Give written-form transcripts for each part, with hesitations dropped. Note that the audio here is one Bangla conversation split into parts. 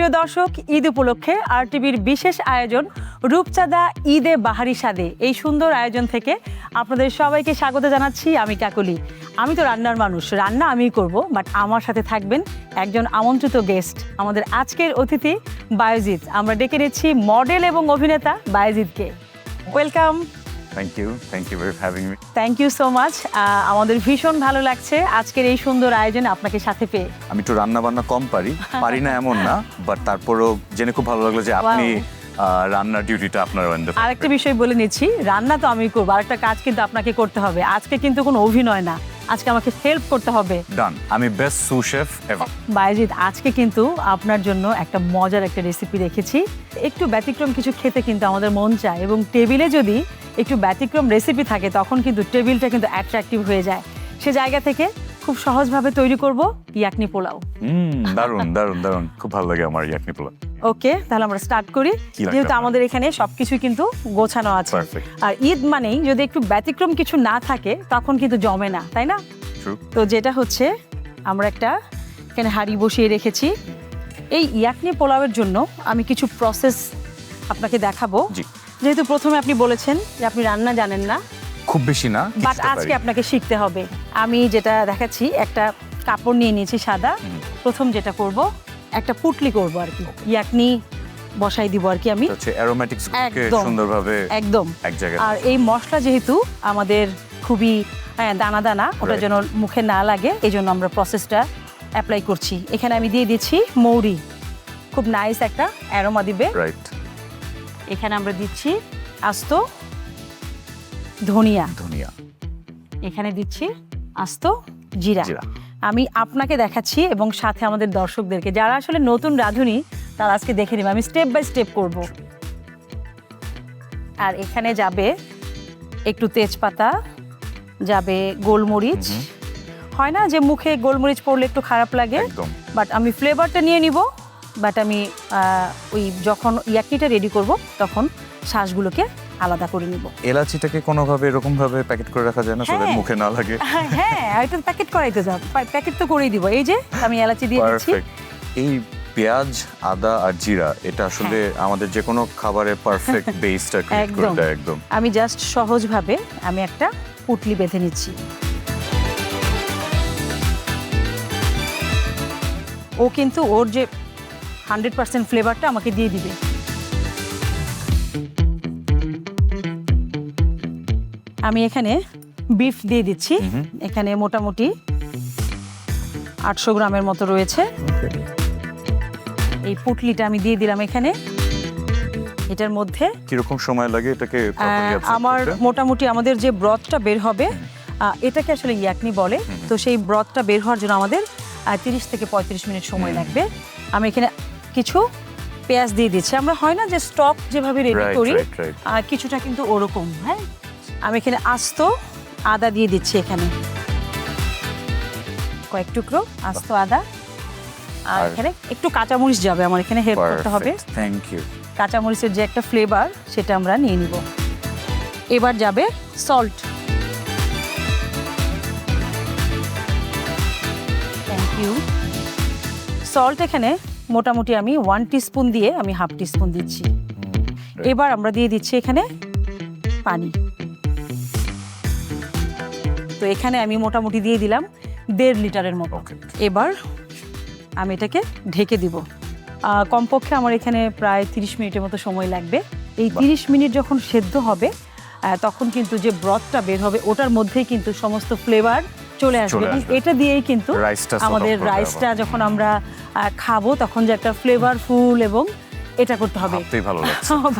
প্রিয় দর্শক, ঈদ উপলক্ষে আরটিভির বিশেষ আয়োজন রূপচাঁদা ঈদে বাহারি স্বাদে, এই সুন্দর আয়োজন থেকে আপনাদের সবাইকে স্বাগত জানাচ্ছি। আমি কাকলি। আমি তো রান্নার মানুষ, রান্না আমিই করব, বাট আমার সাথে থাকবেন একজন আমন্ত্রিত গেস্ট, আমাদের আজকের অতিথি বায়েজিদ। আমরা ডেকে নিচ্ছি মডেল এবং অভিনেতা বায়েজিদকে। Welcome. Thank you for having me. Thank you so much. আমাদের ভীষণ ভালো লাগছে আজকের এই সুন্দর আয়োজনে আপনাকে সাথে পেয়ে। আমি একটু রান্না বান্না কম পারি না এমন না, বাট তারপরও জেনে খুব ভালো লাগলো যে আপনি রান্নার ডিউটিটা আপনার। আরেকটা বিষয় বলে নিচ্ছি, রান্না তো আমি করবো, আরেকটা কাজ কিন্তু আপনাকে করতে হবে। আজকে কিন্তু কোনো অভিনয় না, আজকে আমাকে হেল্প করতে হবে। ডান, আমি বেস্ট সু শেফ এভার। বায়েজিদ, আজকে কিন্তু আপনার জন্য একটা মজার একটা রেসিপি রেখেছি। একটু ব্যতিক্রম কিছু খেতে কিন্তু আমাদের মন চায়, এবং টেবিলে যদি একটু ব্যতিক্রম রেসিপি থাকে তখন কিন্তু টেবিলটা কিন্তু অ্যাট্রাকটিভ হয়ে যায়। সে জায়গা থেকে খুব সহজভাবে তৈরি করব ইয়াকনি পোলাও। দারুণ দারুণ দারুণ, খুব ভালো লাগে আমার ইয়াকনি পোলাও। ওকে, তাহলে আমরা স্টার্ট করি। যেহেতু আমাদের এখানে সবকিছু কিন্তু গোছানো আছে, আর ঈদ মানেই যদি একটু ব্যতিক্রম কিছু না থাকে তখন কিন্তু জমে না, তাই না? তো যেটা হচ্ছে, আমরা একটা এখানে হাঁড়ি বসিয়ে রেখেছি। এই ইয়াকনি পোলাওয়ের জন্য আমি কিছু প্রসেস আপনাকে দেখাবো। যেহেতু প্রথমে আপনি বলেছেন যে আপনি রান্না জানেন না, খুব বেশি না, বাট আজকে আপনাকে শিখতে হবে। আমি যেটা দেখাচ্ছি, একটা কাপড় নিয়ে নিয়েছি সাদা। প্রথম যেটা করব, একটা পুটলি করব আর কি, ইয়াকনি বসাই দিব আর কি আমি। অ্যারোমেটিক্সকে সুন্দরভাবে একদম এক জায়গায়। আর এই মশলা যেহেতু আমাদের খুবই দানা দানা, ওটা যেন মুখে না লাগে, এই জন্য আমরা প্রসেসটা অ্যাপ্লাই করছি। এখানে আমি দিয়ে দিচ্ছি মৌরি, খুব নাইস একটা অ্যারোমা দিবে। রাইট। এখানে আমরা দিচ্ছি আস্ত ধনিয়া, এখানে দিচ্ছি আস্ত জিরা। আমি আপনাকে দেখাচ্ছি এবং সাথে আমাদের দর্শকদেরকে, যারা আসলে নতুন রাঁধুনি তারা আজকে দেখে নেবে, আমি স্টেপ বাই স্টেপ করব। আর এখানে যাবে একটু তেজপাতা, যাবে গোলমরিচ। হয় না যে মুখে গোলমরিচ পড়লে একটু খারাপ লাগে, বাট আমি ফ্লেভারটা নিয়ে নিব। বাট আমি ওই যখন ইয়াকনিটা রেডি করব তখন শ্বাসগুলোকে আলাদা করে নিব। এলাচিটাকে কোনোভাবে এরকম ভাবে প্যাকেট করে রাখা যায় না, যাতে মুখে না লাগে? হ্যাঁ, এটা প্যাকেট করাইতে যাব, প্যাকেট তো করেই দিব। এই যে আমি এলাচি দিয়ে দিচ্ছি। এই পেঁয়াজ, আদা আর জিরা, এটা আসলে আমাদের যে কোনো খাবারের পারফেক্ট বেসটা ক্রিয়েট করে দেয় একদম। আমি জাস্ট সহজভাবে আমি একটা পুটলি বেঁধে নিচ্ছি। ও কিন্তু ওর যে 100% ফ্লেভারটা আমাকে দিয়ে দিবে। আমি এখানে বিফ দিয়ে দিচ্ছি। এখানে মোটামুটি 800 গ্রামের মতো রয়েছে। এই পুটলিটা আমি দিয়ে দিলাম এখানে। এটার মধ্যে কিরকম সময় লাগে এটাকে? আমার মোটামুটি আমাদের যে ব্রথটা বের হবে, এটাকে আসলে ইয়াকনি বলে, তো সেই ব্রথটা বের হওয়ার জন্য আমাদের 30 থেকে 35 মিনিট সময় লাগবে। আমি এখানে কিছু পেঁয়াজ দিয়ে দিচ্ছি। আমরা হয় না যে স্টক যেভাবে রেডি করি, কিছুটা কিন্তু ওরকম। হ্যাঁ, আমি এখানে আস্ত আদা দিয়ে দিচ্ছি, এখানে কয়েক টুকরো আস্ত আদা। আর এখানে একটু কাঁচামরিচ যাবে, আমার এখানে হেল্প করতে হবে। Thank you. কাঁচামরিচের যে একটা ফ্লেভার, সেটা আমরা নিয়ে নিব। এবার যাবে সল্ট। Thank you. সল্ট এখানে মোটামুটি আমি 1 টিস্পুন দিয়ে আমি 1/2 টিস্পুন দিচ্ছি। এবার আমরা দিয়ে দিচ্ছি এখানে পানি। তো এখানে আমি মোটামুটি দিয়ে দিলাম 1.5 লিটারের মতো। এবার আমি এটাকে ঢেকে দিব। কমপক্ষে আমার এখানে প্রায় 30 মিনিটের মতো সময় লাগবে। এই 30 মিনিট যখন সেদ্ধ হবে, তখন কিন্তু যে ব্রথটা বের হবে ওটার মধ্যেই কিন্তু সমস্ত ফ্লেভার চলে আসবে, এবং এটা দিয়েই কিন্তু আমাদের রাইসটা যখন আমরা খাবো তখন যে একটা ফ্লেভারফুল, এবং এটা করতে হবে।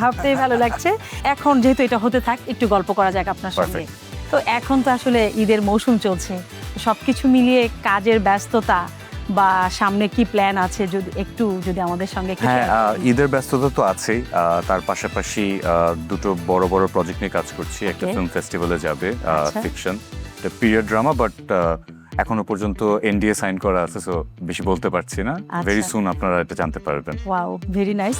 ভাবতেই ভালো লাগছে। এখন যেহেতু এটা হতে থাক, একটু গল্প করা যাক আপনার সঙ্গে। তো এখন তো আসলে ঈদের মৌসুম চলছে, সবকিছু মিলিয়ে কাজের ব্যস্ততা বা সামনে কি প্ল্যান আছে, যদি আমাদের সঙ্গে। হ্যাঁ, ঈদের ব্যস্ততা তো আছেই, তার পাশাপাশি দুটো বড় বড় প্রজেক্ট নিয়ে কাজ করছি। একটা ফিল্ম ফেস্টিভ্যালে যাবে, ফিকশন, একটা পিরিয়ড ড্রামা, বাট এখনো পর্যন্ত এনডিএ সাইন করা আছে, সো বেশি বলতে পারছি না। ভেরি সুন আপনারা এটা জানতে পারবেন। Wow, very nice.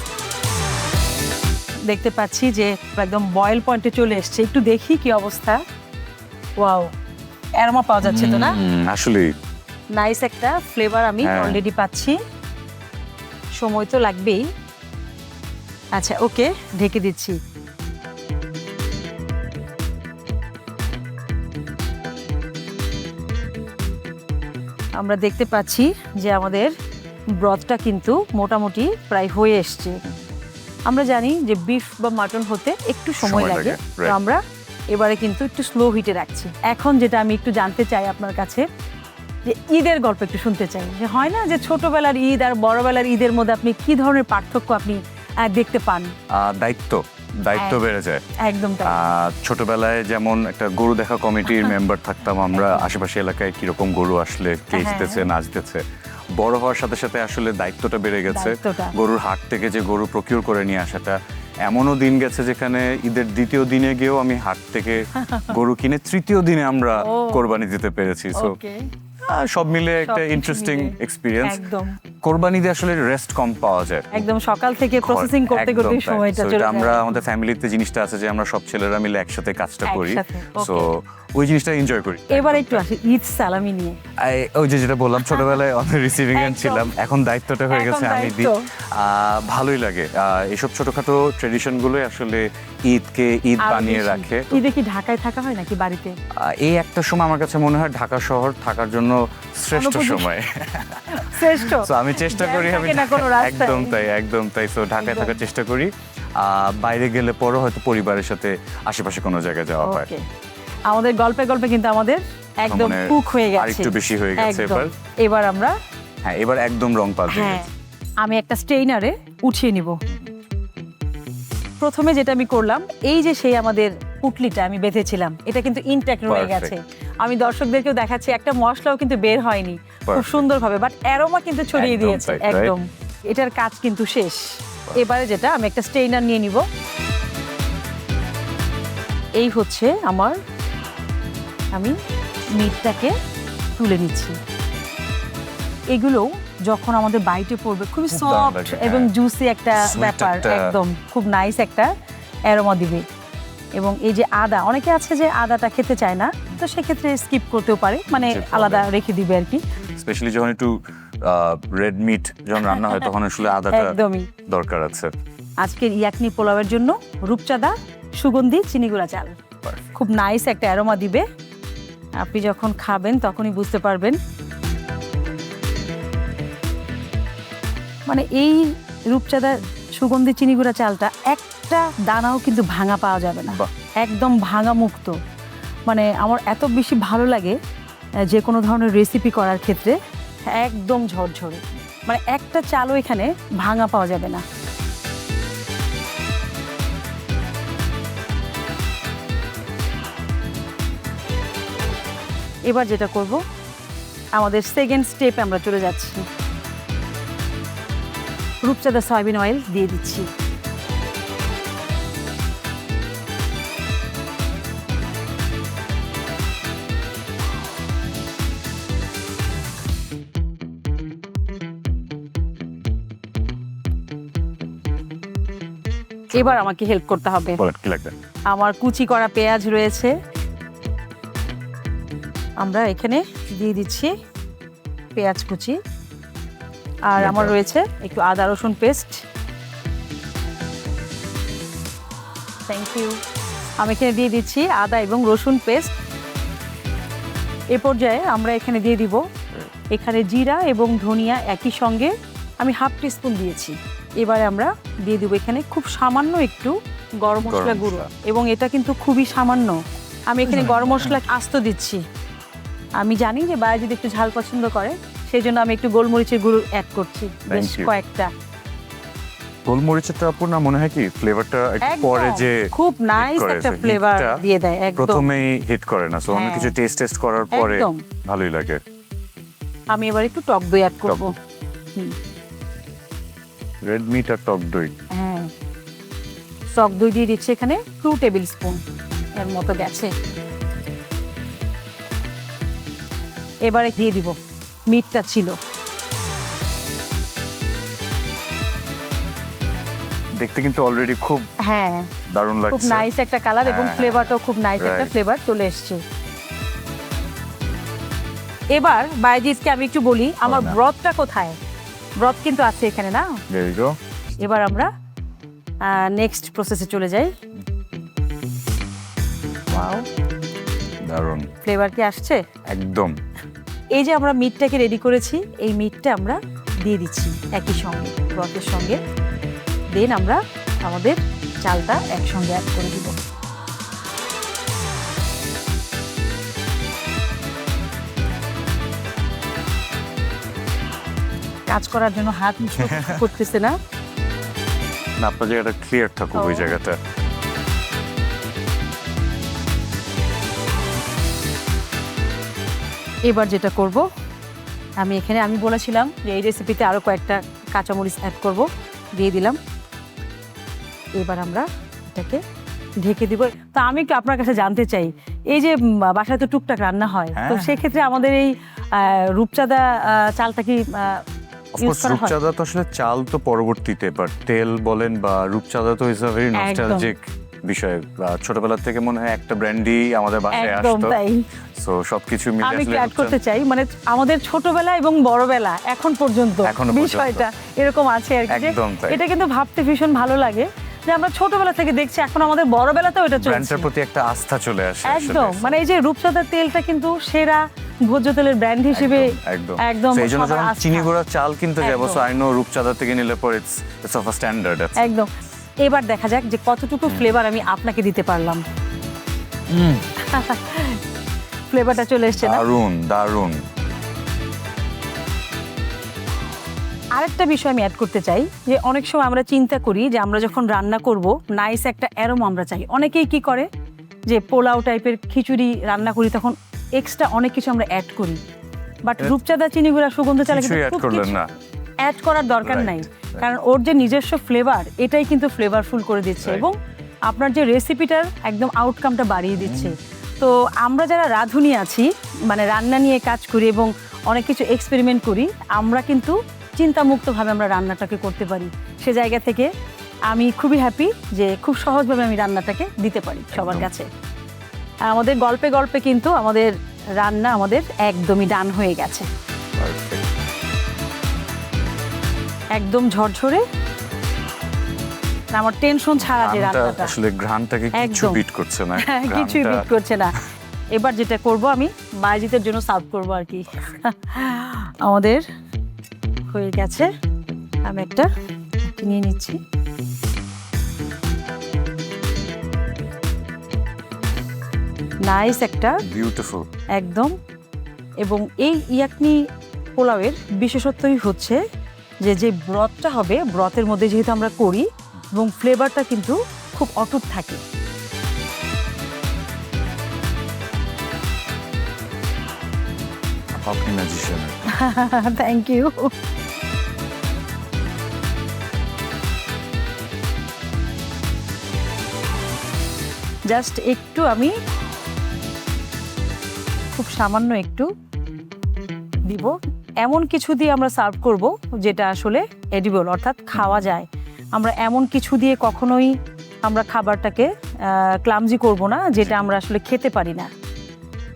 দেখতে পাচ্ছি যে একদম বয়েল পয়েন্টে চলে এসছে, একটু দেখি কি অবস্থা। ওয়াও, অ্যারোমা পাওয়া যাচ্ছে তো না? আসলে নাইস একটা ফ্লেভার আমি অলরেডি পাচ্ছি। সময় তো লাগবেই। আচ্ছা, ওকে, ঢেকে দিচ্ছি। আমরা দেখতে পাচ্ছি যে আমাদের ব্রথটা কিন্তু মোটামুটি প্রায় হয়ে এসছে। আমরা জানি যে বিফ বা মাটন হতে একটু সময় লাগে, তো right. আমরা এবারে কিন্তু একটু স্লো হিটে রাখছি। এখন যেটা আমি একটু জানতে চাই আপনার কাছে, যে ঈদের গল্প একটু শুনতে চাই। যে হয় না যে ছোটবেলার ঈদ আর বড়বেলার ঈদের মধ্যে আপনি কি ধরনের পার্থক্য আপনি দেখতে পান? দায়িত্ব বেড়ে যায়। একদম তাই। ছোটবেলায় যেমন একটা গরু দেখা কমিটির মেম্বার থাকতাম আমরা, আশেপাশে এলাকায় কিরকম গরু আসলে কে জিতেছে না জিতেছে। বড় হওয়ার সাথে সাথে আসলে দায়িত্বটা বেড়ে গেছে। গরুর হাট থেকে যে গরু প্রকিউর করে নিয়ে আসাটা, এমনও দিন গেছে যেখানে ঈদের দ্বিতীয় দিনে গিয়েও আমি হাট থেকে গরু কিনে তৃতীয় দিনে আমরা কোরবানি দিতে পেরেছি। সো সব মিলে একটা ইন্টারেস্টিং এক্সপিরিয়েন্স। একদম কোরবানিতে আসলে রেস্ট কম পাওয়া যায়, একদম সকাল থেকে প্রসেসিং করতে করতে সময়টা চলে যায়। আমরা আমাদের ফ্যামিলিতে জিনিসটা আছে যে আমরা সব ছেলেরা মিলে একসাথে কাজটা করি, একসাথে, সো ওই জিনিসটা এনজয় করি। এবার একটু আসি ঈদ সালামি নিয়ে। ওই যে যেটা বললাম, ছোটবেলায় অনেক রিসিভিং এন্ড ছিলাম, এখন দায়িত্বটা হয়ে গেছে আমি দিই। ভালোই লাগে এসব ছোটখাটো ট্রেডিশন গুলোই আসলে ঈদকে ঈদ বানিয়ে রাখে। ঈদে কি ঢাকায় থাকা হয় নাকি বাড়িতে? এই একটা সময় আমার কাছে মনে হয় ঢাকা শহর থাকার জন্য শ্রেষ্ঠ সময়। শ্রেষ্ঠ। সো আমি চেষ্টা করি, আমি একদম তাই সো ঢাকায় থাকার চেষ্টা করি। বাইরে গেলে পরও হয়তো পরিবারের সাথে আশেপাশে কোনো জায়গায় যাওয়া হয়। আমাদের গল্পে গল্পে কিন্তু আমাদের একদম কুক হয়ে গেছে, আরেকটু বেশি হয়ে গেছে এবার আমরা এবার একদম রং পাল্টে গেছে। আমি একটা স্টেইনারে উঠিয়ে নিব। প্রথমে যেটা আমি করলাম, এই যে সেই আমাদের পুটলিটা আমি বেঁধেছিলাম, এটা কিন্তু ইনট্যাক্ট রয়ে গেছে। আমি দর্শকদেরকেও দেখাচ্ছি, একটা মশলাও কিন্তু বের হয়নি খুব সুন্দরভাবে, বাট অ্যারোমা কিন্তু ছড়িয়ে দিয়েছে একদম। এটার কাজ কিন্তু শেষ। এবারে যেটা, আমি একটা স্টেইনার নিয়ে নিব। এই হচ্ছে আমার, আমি মিটটাকে তুলে নিচ্ছি। এগুলো যখন আমাদের বাইটে পড়বে খুবই সফট এবং জুসি একটা ব্যাপার, একদম খুব নাইস একটা অ্যারোমা দিবে। এবং এই যে আদা, অনেকে আছে যে আদাটা খেতে চায় না, তো সেক্ষেত্রে স্কিপ করতেও পারে, মানে আলাদা রেখে দিবে আর কি। স্পেশালি যখন একটু রেড মিট যখন রান্না হয় তখন আসলে আদাটা একদমই দরকার আছে। আজকের ইয়াকনি পোলাওয়ের জন্য রূপচাঁদা সুগন্ধি চিনি গুঁড়া চাল খুব নাইস একটা অ্যারোমা দিবে। আপনি যখন খাবেন তখনই বুঝতে পারবেন। মানে এই রূপচাঁদা সুগন্ধি চিনি গুঁড়া চালটা একটা দানাও কিন্তু ভাঙা পাওয়া যাবে না, একদম ভাঙা মুক্ত। মানে আমার এত বেশি ভালো লাগে যে কোনো ধরনের রেসিপি করার ক্ষেত্রে, একদম ঝরঝরে, মানে একটা চালও এখানে ভাঙা পাওয়া যাবে না। এবার যেটা করব, আমাদের সেকেন্ড স্টেপে আমরা চলে যাচ্ছি। রূপচাঁদা সয়াবিন অয়েল দিয়ে দিচ্ছি। এবার আমাকে হেল্প করতে হবে। আমার কুচি করা পেঁয়াজ রয়েছে, আমরা এখানে দিয়ে দিচ্ছি পেঁয়াজ কুচি। আর আমার রয়েছে একটু আদা রসুন পেস্ট। Thank you. আমি এখানে দিয়ে দিচ্ছি আদা এবং রসুন পেস্ট। এ পর্যায়ে আমরা এখানে দিয়ে দিব, এখানে জিরা এবং ধনিয়া একই সঙ্গে আমি হাফ টিস্পুন দিয়েছি। এবারে আমরা দিয়ে দিব এখানে খুব সামান্য একটু গরম মশলা গুঁড়ো, এবং এটা কিন্তু খুবই সামান্য। আমি এখানে গরম মশলা আস্ত দিচ্ছি। আমি জানি যে বাইরে যদি একটু ঝাল পছন্দ করে, সেই জন্য আমি একটু গোলমরিচের গুঁড়ো অ্যাড করছি, বেশ কয়েকটা। গোলমরিচটা আপনার না মনে হয় কি ফ্লেভারটা একটু পরে যে খুব নাইস একটা ফ্লেভার দিয়ে দেয়, একদম প্রথমেই হিট করে না, সো অন্য কিছু টেস্ট করার পরে ভালোই লাগে। আমি এবার একটু টক দই অ্যাড করব। রেড মিট আর টক দই, হ্যাঁ টক দই দিয়ে দিচ্ছি এখানে 2 টেবিল স্পুন এর মতো গেছে। এবারে দিয়ে দিব মিটটা ছিল, দেখতে কিন্তু অলরেডি খুব দারুণ লাগছে, খুব নাইস একটা কালার এবং ফ্লেভারটাও খুব নাইস একটা ফ্লেভার চলে এসেছে। এবার বাইজিসকে আমি একটু বলি আমার ব্রথটা কোথায়। ব্রত কিন্তু আছে এখানে না। There you go. এবার আমরা নেক্সট প্রসেসে চলে যাই। ওয়াও, দারুণ, ফ্লেভার কি আসছে? একদম। এই যে আমরা মিটটাকে রেডি করেছি, এই মিটটা আমরা দিয়ে দিচ্ছি একই সঙ্গে ব্রতের সঙ্গে। দেন আমরা আমাদের চালটা একসঙ্গে অ্যাড করে দিব। কাজ করার জন্য হাত মুঠো করতেছে না। না, আপনার জায়গাটা ক্লিয়ার থাকুক ওই জায়গাটা। এবার যেটা করব, আমি বলেছিলাম যে এই রেসিপিতে আরো কয়েকটা কাঁচামরিচ অ্যাড করব, দিয়ে দিলাম। এবার আমরা এটাকে ঢেকে দিব। তো আমি একটু আপনার কাছে জানতে চাই, এই যে বাসায় তো টুকটাক রান্না হয়, তো সেক্ষেত্রে আমাদের এই রূপচাঁদা চালটা কি রূপচাঁদা তো আসলে চাল তো পরবর্তীতে, বাট তেল বলেন বা রূপচাঁদা তো ইজ আ ভেরি নস্টালজিক বিষয়। ছোটবেলা থেকে মনে হয় একটা ব্র্যান্ডই আমাদের বাসায় আসতো। সো সবকিছু মিলে আমি অ্যাড করতে চাই, মানে আমাদের ছোটবেলা এবং বড়বেলা এখন পর্যন্ত বিষয়টা এরকম আছে আর কি। এটা কিন্তু ভাবতে ভীষণ ভালো লাগে যে আমরা ছোটবেলা থেকে দেখছি, এখন আমাদের বড়বেলাতেও এটা চলছে। ব্র্যান্ডের প্রতি একটা আস্থা চলে আসে একদম। মানে এই যে রূপচাঁদার তেলটা কিন্তু সেরা ভোজ্য তেলের ব্র্যান্ড হিসেবে একদম। এই জন্য যখন চিনি গুঁড়া চাল কিনতে যাবো, সো আই নো রূপচাঁদা থেকে নিলে পরে ইটস অফ আ স্ট্যান্ডার্ড। একদম। এবার দেখা যাক যে কতটুকু ফ্লেভার আমি আপনাকে দিতে পারলাম। ফ্লেভারটা চলে এসেছে না? দারুণ দারুণ। আরেকটা বিষয় আমি অ্যাড করতে চাই, যে অনেক সময় আমরা চিন্তা করি যে আমরা যখন রান্না করব নাইস একটা অ্যারোমা আমরা চাই। অনেকেই কি করে যে পোলাও টাইপের খিচুড়ি রান্না করি, তখন এক্সট্রা অনেক কিছু আমরা অ্যাড করি। বাট রূপচাঁদা, চিনি গুঁড়া, সুগন্ধ চালে অ্যাড করার দরকার নাই, কারণ ওর যে নিজস্ব ফ্লেভার, এটাই কিন্তু ফ্লেভারফুল করে দিচ্ছে এবং আপনার যে রেসিপিটার একদম আউটকামটা বাড়িয়ে দিচ্ছে। তো আমরা যারা রাঁধুনি আছি, মানে রান্না নিয়ে কাজ করি এবং অনেক কিছু এক্সপেরিমেন্ট করি, আমরা কিন্তু চিন্তামুক্তভাবে আমরা রান্নাটাকে করতে পারি। সে জায়গা থেকে আমি খুবই হ্যাপি যে খুব সহজভাবে আমি রান্নাটাকে দিতে পারি সবার কাছে। আমাদের গল্পে গল্পে কিন্তু আমাদের রান্না আমাদের একদমই ডান হয়ে গেছে, একদম ঝরঝরে। আমার টেনশন ছাড়া যে রান্নাটা, আসলে ঘ্রাণটাকে কিছু বিট করছে না, কিছুই বিট করছে না। এবার যেটা করব, আমি বাজিতের জন্য সার্ভ করব আর কি। আমাদের হয়ে গেছে, আমি একটা নিয়ে নিচ্ছি। নাইস একটা, বিউটিফুল একদম। এবং এই ইয়াকনি পোলাওয়ের বিশেষত্বই হচ্ছে যে যে ব্রতটা হবে, ব্রতের মধ্যে যেহেতু আমরা করি এবং ফ্লেভারটা কিন্তু খুব অটুট থাকে। আপনি ম্যাজিশিয়ান। Thank you. জাস্ট একটু আমি খুব সামান্য একটু দিব। এমন কিছু দিয়ে আমরা সার্ভ করব যেটা আসলে এডিবল, অর্থাৎ খাওয়া যায়। আমরা এমন কিছু দিয়ে কখনোই আমরা খাবারটাকে ক্লামজি করব না যেটা আমরা আসলে খেতে পারি না।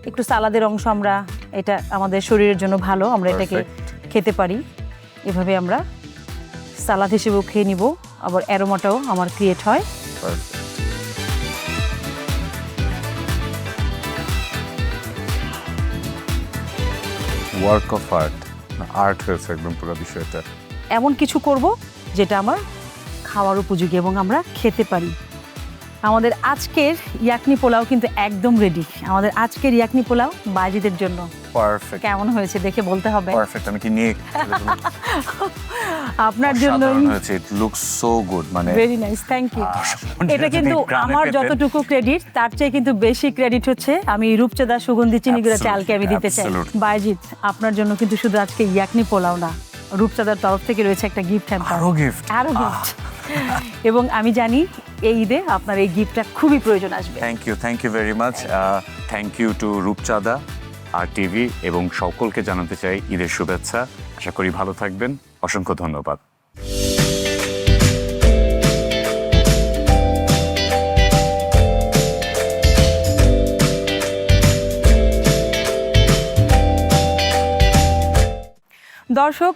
একটু সালাদের অংশ আমরা, এটা আমাদের শরীরের জন্য ভালো, আমরা এটাকে খেতে পারি। এভাবে আমরা সালাদ হিসেবেও খেয়ে নিব, আবার অ্যারোমাটাও আমার ক্রিয়েট হয়। ওয়ার্ক অফ আর্ট, আর্ট হয়েছে একদম পুরো বিষয়টা। এমন কিছু করব যেটা আমার খাওয়ার উপযোগী এবং আমরা খেতে পারি। আমাদের আজকের ইয়াকনি পোলাও কিন্তু একদম রেডি। আমাদের আজকের ইয়াকনি পোলাও বাজিদের জন্য পারফেক্ট। কেমন হয়েছে দেখে বলতে হবে। পারফেক্ট। আমি কি নিয়ে আপনার জন্য হয়েছে, ইট লুকস সো গুড। মানে ভেরি নাইস, থ্যাংক ইউ। এটা কিন্তু আমার যতটুকু ক্রেডিট, তার চেয়ে কিন্তু বেশি ক্রেডিট হচ্ছে আমি রূপচাঁদা সুগন্ধি চিনিগুড়া চালকে আমি দিতে চাই। বাজিদ, আপনার জন্য কিন্তু শুধু আজকে ইয়াকনি পোলাও না, রূপচাঁদার তরফ থেকে রয়েছে একটা গিফট হ্যাম্পার। আরো গিফট। এবং আমি জানি এই ঈদে আপনার এই গিফটটা খুবই প্রয়োজন আসবে। Thank you very much. Thank you to Rupchanda আর টিভি, এবং সকলকে জানাতে চাই ঈদের শুভেচ্ছা। আশা করি ভালো থাকবেন। অসংখ্য ধন্যবাদ। দর্শক,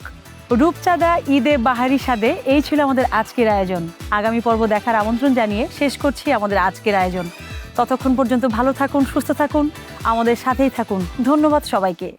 রূপচাঁদা ঈদে বাহারি স্বাদে এই ছিল আমাদের আজকের আয়োজন। আগামী পর্ব দেখার আমন্ত্রণ জানিয়ে শেষ করছি আমাদের আজকের আয়োজন। ততক্ষণ পর্যন্ত ভালো থাকুন, সুস্থ থাকুন, আমাদের সাথেই থাকুন। ধন্যবাদ সবাইকে।